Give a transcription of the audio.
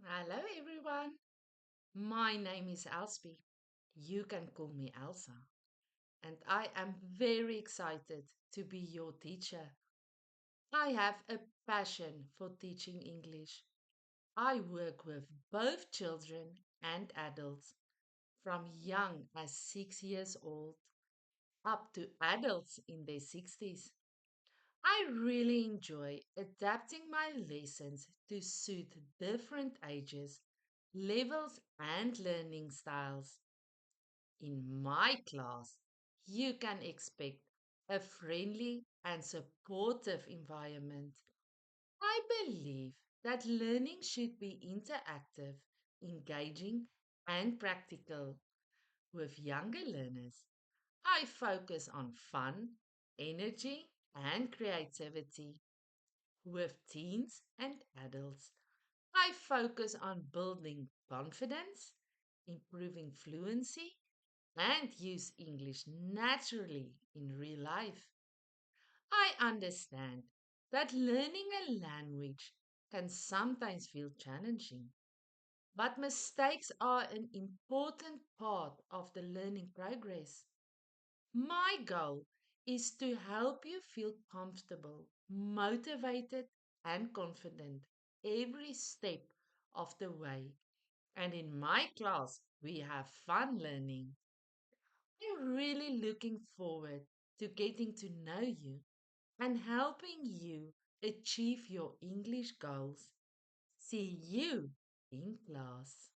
Hello, everyone. My name is Elspie. You can call me Elsa, and I am very excited to be your teacher. I have a passion for teaching English. I work with both children and adults, from young as 6 years old up to adults in their 60s. I really enjoy adapting my lessons to suit different ages, levels, and learning styles. In my class, you can expect a friendly and supportive environment. I believe that learning should be interactive, engaging, and practical. With younger learners, I focus on fun, energy, and creativity. With teens and adults, I focus on building confidence, improving fluency, and use English naturally in real life. I understand that learning a language can sometimes feel challenging, but mistakes are an important part of the learning progress. My goal is to help you feel comfortable, motivated, and confident every step of the way. And in my class, we have fun learning. I'm really looking forward to getting to know you and helping you achieve your English goals. See you in class.